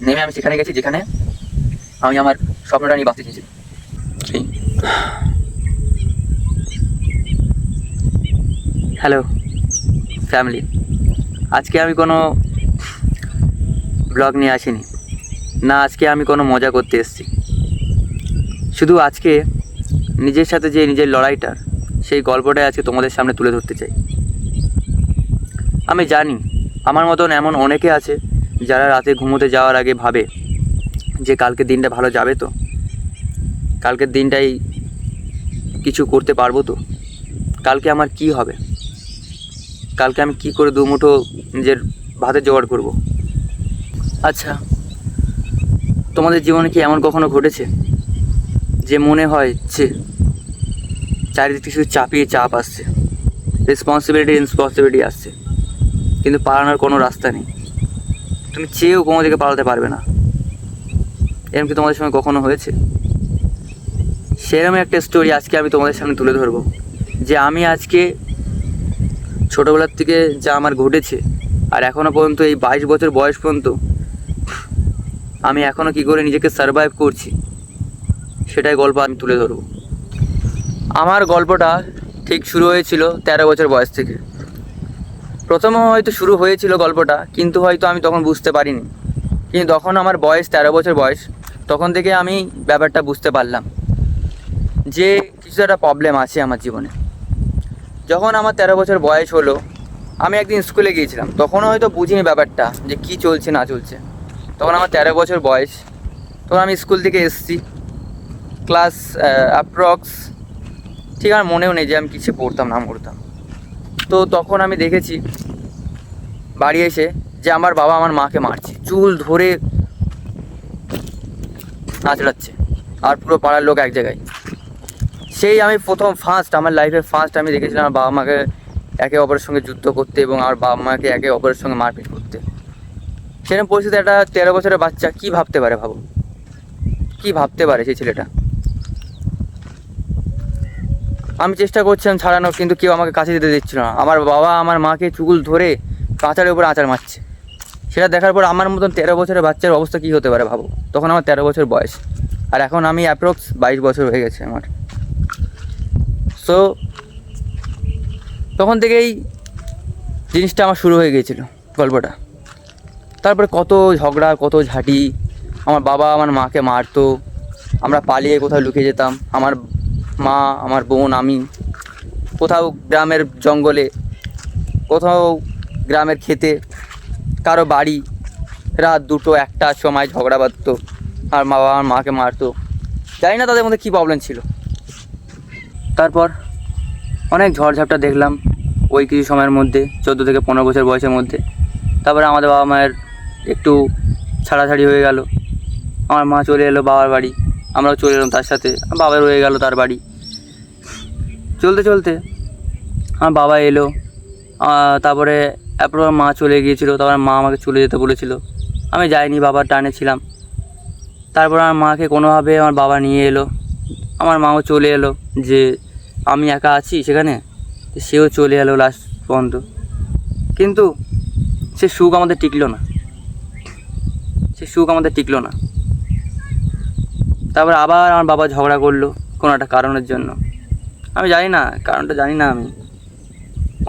নেমে আমি সেখানে গেছি যেখানে আমি আমার স্বপ্নটা নিয়ে বাঁচতে চেয়েছিলাম। হ্যালো ফ্যামিলি, আজকে আমি কোনো ব্লগ নিয়ে আসিনি, না আজকে আমি কোনো মজা করতে এসেছি। শুধু আজকে নিজের সাথে যে নিজের লড়াইটার সেই গল্পটাই আজকে তোমাদের সামনে তুলে ধরতে চাই। আমি জানি আমার মতন এমন অনেকে আছে যারা রাতে ঘুমোতে যাওয়ার আগে ভাবে যে কালকের দিনটা ভালো যাবে তো, কালকের দিনটাই কিছু করতে পারবো তো, কালকে আমার কি হবে, কালকে আমি কি করে দুমুঠো নিজের ভাতের জোগাড় করব। আচ্ছা, তোমাদের জীবনে কি এমন কখনো ঘটেছে যে মনে হয় যে চারিদিকে শুধু চাপ আসছে, রেসপন্সিবিলিটি আসছে, কিন্তু পালানোর কোনো রাস্তা নেই, তুমি চেয়েও কোনো দিকে পালাতে পারবে না? এরকম কি তোমাদের সঙ্গে কখনো হয়েছে? সেরকম একটা স্টোরি আজকে আমি তোমাদের সামনে তুলে ধরবো, যে আমি আজকে ছোটোবেলার থেকে যা আমার ঘটেছে আর এখনও পর্যন্ত এই 22 বছর বয়স পর্যন্ত আমি এখনও কী করে নিজেকে সারভাইভ করছি, সেটাই গল্প আমি তুলে ধরবো। আমার গল্পটা ঠিক শুরু হয়েছিল 13 বছর বয়স থেকে। প্রথমে হয়তো শুরু হয়েছিল গল্পটা, কিন্তু হয়তো আমি তখন বুঝতে পারিনি। কিন্তু তখন আমার বয়স 13 বছর বয়স, তখন থেকে আমি ব্যাপারটা বুঝতে পারলাম যে কিছু একটা প্রবলেম আছে আমার জীবনে। যখন আমার 13 বছর বয়স হলো, আমি একদিন স্কুলে গিয়েছিলাম, তখনও হয়তো বুঝিনি ব্যাপারটা যে কী চলছে না চলছে। তখন আমার 13 বছর বয়স, তখন আমি স্কুল থেকে এসেছি, ক্লাস অ্যাপ্রক্স ঠিক আমার মনেও নেই যে আমি কিছু পড়তাম না পড়তাম। তো তখন আমি দেখেছি বাড়ি এসে যে আমার বাবা আমার মাকে মারছে, চুল ধরে নাচড়াচ্ছে, আর পুরো পাড়ার লোক এক জায়গায়। সেই আমি আমার লাইফে ফার্স্ট আমি দেখেছিলাম আমার বাবা মাকে একে অপরের সঙ্গে যুদ্ধ করতে এবং আমার বাবা মাকে একে অপরের সঙ্গে মারপিট করতে। সেরকম পরিস্থিতি একটা 13 বছরের বাচ্চা কী ভাবতে পারে, ভাবো কী ভাবতে পারে সেই ছেলেটা। আমি চেষ্টা করছিলাম ছাড়ানো, কিন্তু কেউ আমাকে কাছে দিতে দিচ্ছিল না। আমার বাবা আমার মাকে চুল ধরে কাঁচারের উপরে আঁচার মারছে। সেটা দেখার পর আমার মতন 13 বছরের বাচ্চার অবস্থা কী হতে পারে ভাবো। তখন আমার 13 বছর বয়স, আর এখন আমি অ্যাপ্রক্স 22 বছর হয়ে গেছে আমার। সো তখন থেকেই জিনিসটা আমার শুরু হয়ে গিয়েছিল গল্পটা। তারপরে কত ঝগড়া, কত ঝাঁটি, আমার বাবা আমার মাকে মারতো, আমরা পালিয়ে কোথাও লুকিয়ে যেতাম, আমার মা আমার বোন আমি, কোথাও গ্রামের জঙ্গলে, কোথাও গ্রামের খেতে, কারো বাড়ি, রাত 2টো 1টার সময় ঝগড়া বাঁধতো, আর মা বাবা আমার মাকে মারতো। জানি না তাদের মধ্যে কী প্রবলেম ছিল। তারপর অনেক ঝড়ঝাপটা দেখলাম ওই কিছু সময়ের মধ্যে, 14 থেকে 15 বছর বয়সের মধ্যে। তারপরে আমাদের বাবা মায়ের একটু ছাড়াছাড়ি হয়ে গেল, আমার মা চলে এলো বাবার বাড়ি, আমরাও চলে এলাম তার সাথে, বাবা রয়ে গেল তার বাড়ি। চলতে চলতে আমার বাবা এলো, তারপরে এরপর মা চলে গিয়েছিলো, তারপরে মা আমাকে চলে যেতে বলেছিল, আমি যাইনি, বাবার টানে ছিলাম। তারপর আমার মাকে কোনোভাবে আমার বাবা নিয়ে এলো, আমার মাও চলে এলো, যে আমি একা আছি সেখানে, সেও চলে এলো লাস্ট পর্যন্ত। কিন্তু সে সুখ আমাদের টিকলো না, তারপর আবার আমার বাবা ঝগড়া করলো কোনো একটা কারণের জন্য। আমি জানি না কারণটা, জানি না। আমি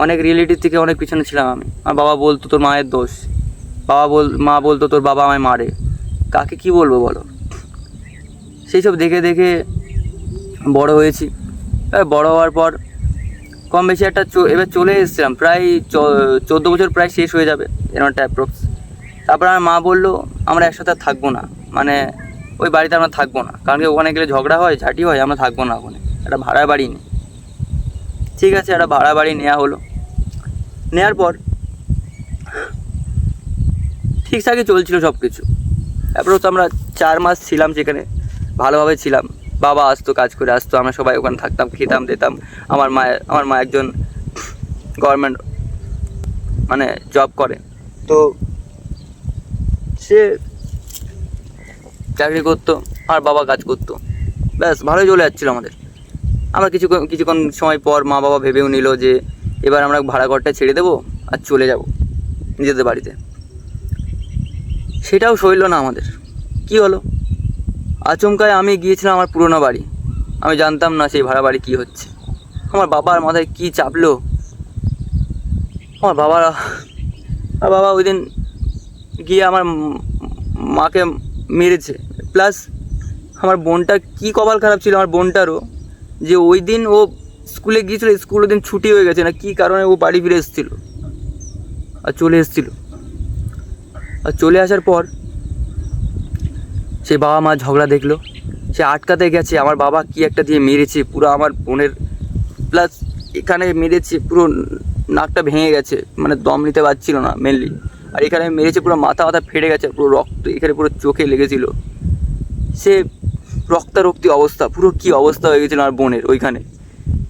অনেক রিয়েলিটির থেকে অনেক পিছনে ছিলাম আমি। আমার বাবা বলতো তোর মায়ের দোষ, মা বলতো তোর বাবা আমায় মারে, কাকে কি বলবো বলো। সেই সব দেখে দেখে বড় হয়েছি। বড় হওয়ার পর কম বেশি একটা এবার চলে এসেছিলাম, প্রায় 14 বছর প্রায় শেষ হয়ে যাবে এরকম একটা অ্যাপ্রক্স। তারপর আমার মা বললো আমরা একসাথে আর থাকবো না, মানে ওই বাড়িতে আমরা থাকবো না, কারণ কি ওখানে গেলে ঝগড়া হয়, ঝাঁটি হয়, আমরা থাকবো না ওখানে, একটা ভাড়া বাড়ি নিই। ঠিক আছে, একটা ভাড়া বাড়ি নেওয়া হলো। নেওয়ার পর ঠিকঠাকই চলছিল সব কিছু। তারপর তো আমরা 4 মাস ছিলাম সেখানে, ভালোভাবে ছিলাম। বাবা আসতো, কাজ করে আসতো, আমরা সবাই ওখানে থাকতাম, খেতাম দিতাম। আমার মা একজন গভর্নমেন্ট মানে জব করে, তো সে চাকরি করতো আর বাবা কাজ করতো, ব্যাস ভালোই চলে যাচ্ছিলো আমাদের। আমরা কিছুক্ষণ সময় পর মা বাবা ভেবেও নিল যে এবার আমরা ভাড়া ঘরটা ছেড়ে দেবো আর চলে যাব নিজেদের বাড়িতে। সেটাও সইল না আমাদের। কি হলো, আচমকায় আমি গিয়েছিলাম আমার পুরোনো বাড়ি। আমি জানতাম না সেই ভাড়া বাড়ি কী হচ্ছে। আমার বাবার মাথায় কী চাপলো। আমার বাবা ওই দিন গিয়ে আমার মাকে মেরেছে। প্লাস আমার বোনটা কী কপাল খারাপ ছিল আমার বোনটারও, যে ওই দিন ও স্কুলে গিয়েছিলো, স্কুল ওই দিন ছুটি হয়ে গেছে না কী কারণে ও বাড়ি ফিরে এসেছিলো আর চলে এসেছিলো। আর চলে আসার পর সে বাবা মা ঝগড়া দেখলো, সে আটকাতে গেছে, আমার বাবা কি একটা দিয়ে মেরেছে পুরো আমার বোনের। প্লাস এখানে মেরেছে পুরো নাকটা ভেঙে গেছে, মানে দম নিতে পারছিল না মেনলি। আর এখানে মেরেছে পুরো মাথা ফেটে গেছে, পুরো রক্ত এখানে পুরো চোখে লেগেছিল। সে রক্তারক্তি অবস্থা, পুরো কী অবস্থা হয়ে গেছিলো আমার বোনের ওইখানে।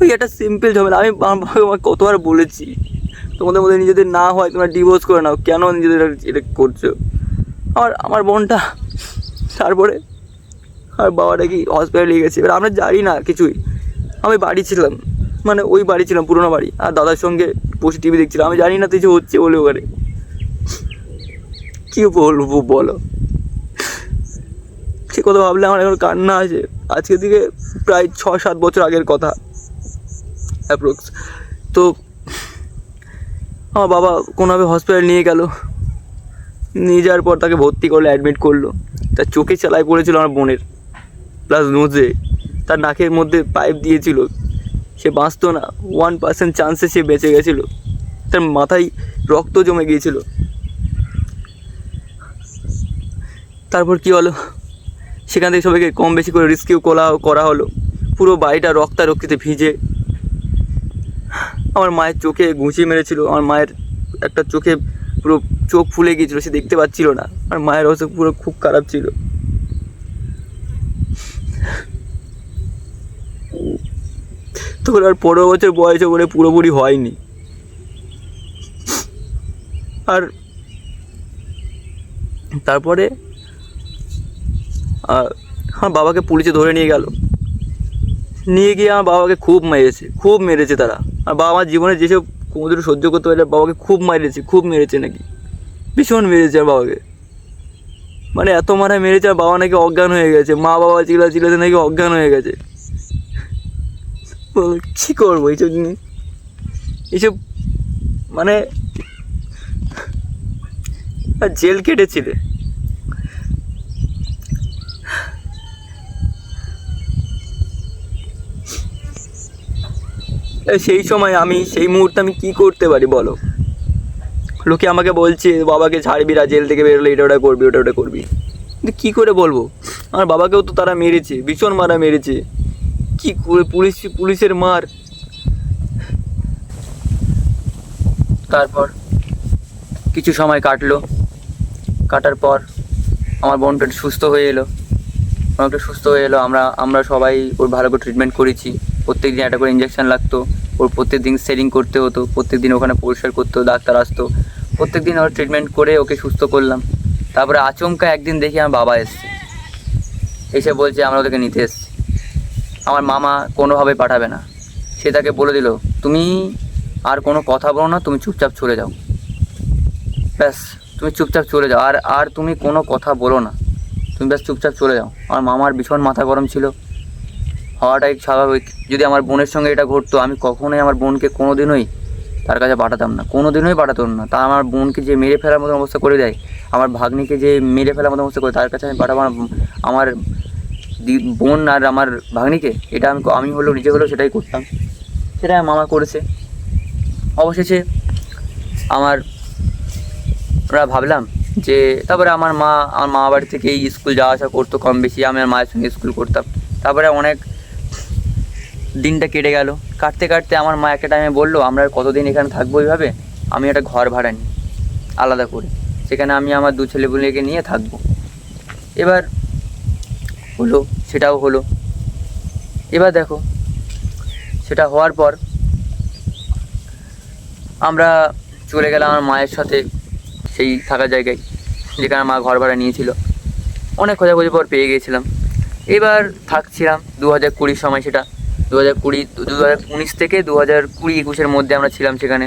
ওই একটা সিম্পল ঝামেলা। আমি আমার কতবার বলেছি তোমাদের মধ্যে নিজেদের না হয় তোমরা ডিভোর্স করে নাও, কেন নিজেদের এটা করছো। আমার বোনটা তারপরে আর বাবাটা কি হসপিটালে নিয়ে গেছে। এবার আমরা জানি না কিছুই। আমি বাড়ি ছিলাম, মানে ওই বাড়ি ছিলাম পুরোনো বাড়ি, আর দাদার সঙ্গে বসে টিভি দেখছিলাম। আমি জানি না কিছু হচ্ছে বলে ওখানে। কী বলবো বলো, সে কথা ভাবলে আমার এখন কান্না আছে। আজকের দিকে প্রায় 6-7 বছর আগের কথা অ্যাপ্রক্স। তো আমার বাবা কোনোভাবে হসপিটালে নিয়ে গেল, নিয়ে যাওয়ার পর তাকে ভর্তি করলো, অ্যাডমিট করলো। তার চোখে সেলাই পড়েছিল আমার বোনের, প্লাস নোজে, তার নাকের মধ্যে পাইপ দিয়েছিল। সে বাঁচতো না, 1% চান্সে সে বেঁচে গেছিলো। তার মাথায় রক্ত জমে গিয়েছিল। তারপর কি হলো, সেখান থেকে সবাইকে কম বেশি করে রেস্কিউ করা হলো। পুরো বাড়িটা রক্তারক্তিতে ভিজে। আমার মায়ের চোখে ঘুষি মেরেছিল, আমার মায়ের একটা চোখে পুরো চোখ ফুলে গিয়েছিলো, সে দেখতে পাচ্ছিল না। আর মায়ের অবস্থা পুরো খুব খারাপ ছিল। তখন আর 15 বছর বয়সে বলে পুরোপুরি হয়নি। আর তারপরে আমার বাবাকে পুলিশে ধরে নিয়ে গেল। নিয়ে গিয়ে আমার বাবাকে খুব মেরেছে তারা। আর বাবা আমার জীবনে যেসব কোনোদিনও সহ্য করতে পারে, বাবাকে খুব মেরেছে নাকি, ভীষণ মেরেছে আমার বাবাকে। মানে এত মারা মেরেছে আর বাবা নাকি অজ্ঞান হয়ে গেছে। মা বাবা চিল্লাতে নাকি অজ্ঞান হয়ে গেছে। কী করবো এইসব জিনিস, এইসব মানে জেল কেটেছিলে। সেই সময় সেই মুহূর্তে আমি কী করতে পারি বলো। লোকে আমাকে বলছে বাবাকে ছাড়বি না, জেল থেকে বেরোলে এটা ওটা করবি, ওটা করবি। কিন্তু কী করে বলবো, আমার বাবাকেও তো তারা মেরেছে, ভীষণ মারা মেরেছে। কী করে পুলিশের মার। তারপর কিছু সময় কাটার পর আমার বোনটা সুস্থ হয়ে এলো। আমরা সবাই ওর ভালো করে ট্রিটমেন্ট করেছি। প্রত্যেক দিন একটা করে ইঞ্জেকশন লাগতো, ওর প্রত্যেক দিন সেলিং করতে হতো, প্রত্যেক দিন ওখানে পরিষ্কার করতে হতো, ডাক্তার আসতো। প্রত্যেক দিন ওর ট্রিটমেন্ট করে ওকে সুস্থ করলাম। তারপরে আচমকা একদিন দেখি আমার বাবা এসে বলছে আমরা ওদেরকে নিতে এসেছি। আমার মামা কোনোভাবে পাঠাবে না। সে তাকে বলে দিল, তুমি আর কোনো কথা বলো না, তুমি চুপচাপ চলে যাও। ব্যাস, তুমি চুপচাপ চলে যাও, আর তুমি কোনো কথা বলো না, তুমি ব্যাস চুপচাপ চলে যাও। আমার মামার ভীষণ মাথা গরম ছিল, হওয়াটাই স্বাভাবিক। যদি আমার বোনের সঙ্গে এটা ঘটতো, আমি কখনোই আমার বোনকে কোনোদিনই তার কাছে পাঠাতাম না, কোনোদিনই পাঠাতাম না। তা আমার বোনকে যে মেরে ফেলার মতো অবস্থা করে দেয়, আমার ভাগ্নিকে যে মেরে ফেলার মতো অবস্থা করে, তার কাছে আমি পাঠাবো না আমার বোন আর আমার ভাগ্নিকে। এটা আমি নিজে হলেও সেটাই করতাম। সেটাই আমার মামা করেছে। অবশেষে আমরা ভাবলাম যে তারপরে আমার মামা বাড়ি থেকেই স্কুল যাওয়া আসা করতো কম বেশি, আমি আর মায়ের সঙ্গে স্কুল করতাম। তারপরে অনেক দিনটা কেটে গেল। কাটতে আমার মা একটা টাইমে বললো, আমরা আর কতদিন এখানে থাকবো এইভাবে, আমি একটা ঘর ভাড়া নিই আলাদা করে, সেখানে আমি আমার 2 ছেলেপুলেকে নিয়ে থাকবো। এবার সেটাও হলো। এবার দেখো, সেটা হওয়ার পর আমরা চলে গেলাম আমার মায়ের সাথে সেই থাকার জায়গায়, যেখানে মা ঘর ভাড়া নিয়েছিল। অনেক খোঁজাখুঁজি পর পেয়ে গিয়েছিলাম। এবার থাকছিলাম 2020 সময়, সেটা 2019 থেকে 2020-21 মধ্যে আমরা ছিলাম সেখানে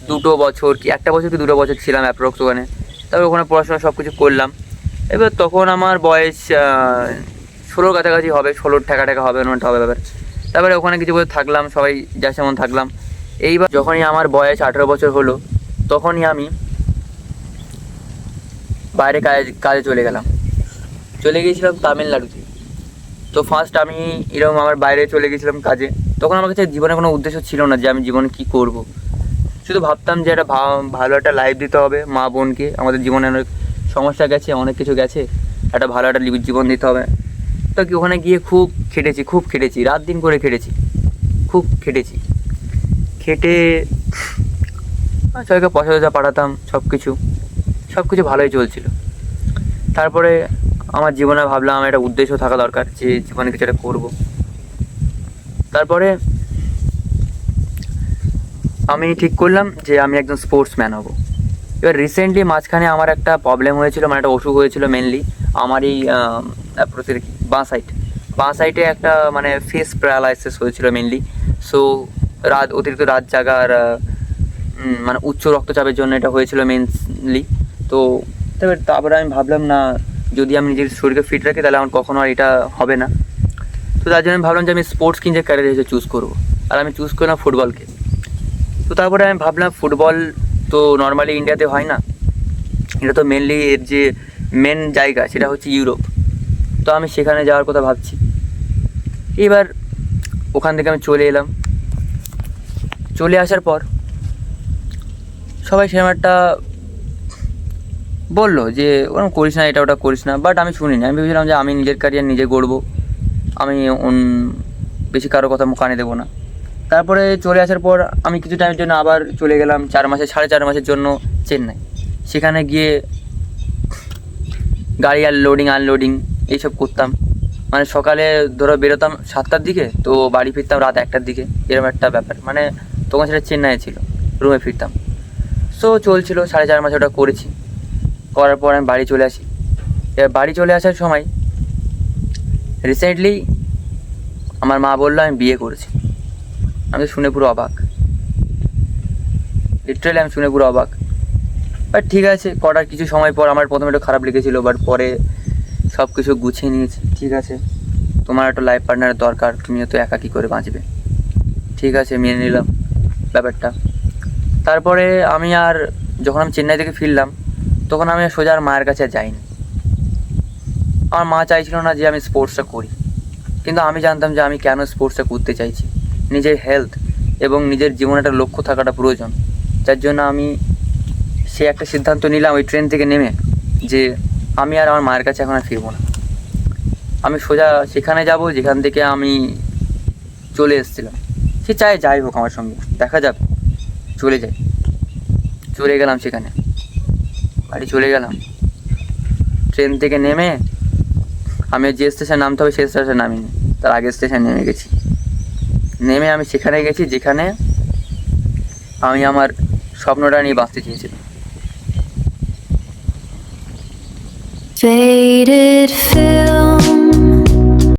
2 বছর কি 1 বছর কি 2 বছর ছিলাম অ্যাপ্রক্স ওখানে। তারপর ওখানে পড়াশোনা সব কিছু করলাম। এবার তখন আমার বয়স 16 কাছাকাছি হবে, 16 ঠেকা ঠেকা হবে, এমনটা হবে ব্যাপার। তারপরে ওখানে কিছু বছর থাকলাম, সবাই যা সেমন থাকলাম। এইবার যখনই আমার বয়স 18 বছর হলো, তখনই আমি বাইরে কাজে চলে গিয়েছিলাম তামিলনাড়ুতে। তো ফার্স্ট আমি এরকম আমার বাইরে চলে গেছিলাম কাজে। তখন আমার কাছে জীবনে কোনো উদ্দেশ্য ছিল না যে আমি জীবনে কী করব। শুধু ভাবতাম যে একটা ভালো একটা লাইফ দিতে হবে মা বোনকে। আমাদের জীবনে অনেক সমস্যা গেছে, অনেক কিছু গেছে, একটা ভালো একটা জীবন দিতে হবে। তো কি ওখানে গিয়ে খুব খেটেছি, রাত দিন করে খুব খেটেছি। খেটে সবাইকে পয়সা পাঠাতাম, সব কিছু ভালোই চলছিল। তারপরে আমার জীবনে ভাবলাম আমার একটা উদ্দেশ্য থাকা দরকার, যে জীবনে কিছু একটা করবো। তারপরে আমি ঠিক করলাম যে আমি একজন স্পোর্টসম্যান হব। এবার রিসেন্টলি মাঝখানে আমার একটা প্রবলেম হয়েছিল, মানে একটা অসুখ হয়েছিল মেনলি আমার এই বাঁ সাইডে একটা মানে ফেস প্যারালাইসিস হয়েছিল মেনলি। সো অতিরিক্ত রাত জাগার মানে উচ্চ রক্তচাপের জন্য এটা হয়েছিল মেনলি। তো তারপরে আমি ভাবলাম না, যদি আমি নিজের শরীরকে ফিট রাখি তাহলে আমার কখনো আর এটা হবে না। তো তার জন্য আমি ভাবলাম যে আমি স্পোর্টসকে নিজের ক্যারিয়ার হিসেবে চুজ করবো, আর আমি চুজ করলাম ফুটবলকে। তো তারপরে আমি ভাবলাম ফুটবল তো নর্মালি ইন্ডিয়াতে হয় না, এটা তো মেনলি এর যে মেন জায়গা সেটা হচ্ছে ইউরোপ। তো আমি সেখানে যাওয়ার কথা ভাবছি। এবার ওখান থেকে আমি চলে আসার পর সবাই সেরকম একটা বললো যে ওরকম করিস না, এটা ওটা করিস না, বাট আমি শুনিনি। আমি ভেবেছিলাম যে আমি নিজের ক্যারিয়ার নিজে গড়বো, আমি বেশি কারো কথা কানে দেবো না। তারপরে চলে আসার পর আমি কিছু টাইমের জন্য আবার চলে গেলাম 4 মাসের জন্য চেন্নাই। সেখানে গিয়ে গাড়ি লোডিং আনলোডিং এইসব করতাম। মানে সকালে ধরো বেরোতাম 7টার দিকে, তো বাড়ি ফিরতাম রাত 1টার দিকে, এরকম একটা ব্যাপার। মানে তখন সেটা চেন্নাইয়ে ছিল, রুমে ফিরতাম। সো চলছিল 4.5 মাস ওটা করার পর আমি বাড়ি চলে আসি। এবার বাড়ি চলে আসার সময় রিসেন্টলি আমার মা বললো আমি বিয়ে করেছি। আমি শুনে পুরো অবাক, লিটারালি আমি শুনে পুরো অবাক। বাট ঠিক আছে, করার কিছু সময় পর আমার প্রথমে একটু খারাপ লেগেছিলো, বাট পরে সব কিছু গুছিয়ে নিয়েছি। ঠিক আছে, তোমার একটা লাইফ পার্টনারের দরকার, তুমিও তো একা কী করে বাঁচবে। ঠিক আছে, মেনে নিলাম ব্যাপারটা। তারপরে যখন আমি চেন্নাই থেকে ফিরলাম, তখন আমি সোজা আর মায়ের কাছে যাইনি। আমার মা চাইছিল না যে আমি স্পোর্টসটা করি, কিন্তু আমি জানতাম যে আমি কেন স্পোর্টসটা করতে চাইছি। নিজের হেলথ এবং নিজের জীবনে একটা লক্ষ্য থাকাটা প্রয়োজন, যার জন্য আমি একটা সিদ্ধান্ত নিলাম ওই ট্রেন থেকে নেমে, যে আমি আর আমার মায়ের কাছে এখন আর ফিরবো না। আমি সোজা সেখানে যাব যেখান থেকে আমি চলে এসেছিলাম। সে যাই হোক আমার সঙ্গে দেখা যাবে, চলে গেলাম সেখানে, বাড়ি চলে গেলাম। ট্রেন থেকে নেমে আমি যে স্টেশন নামতে হবে সেই স্টেশন নামিনি, তার আগের স্টেশন নেমে আমি সেখানে গেছি যেখানে আমি আমার স্বপ্নটা নিয়ে বাঁচতে চেয়েছিলাম। Faded film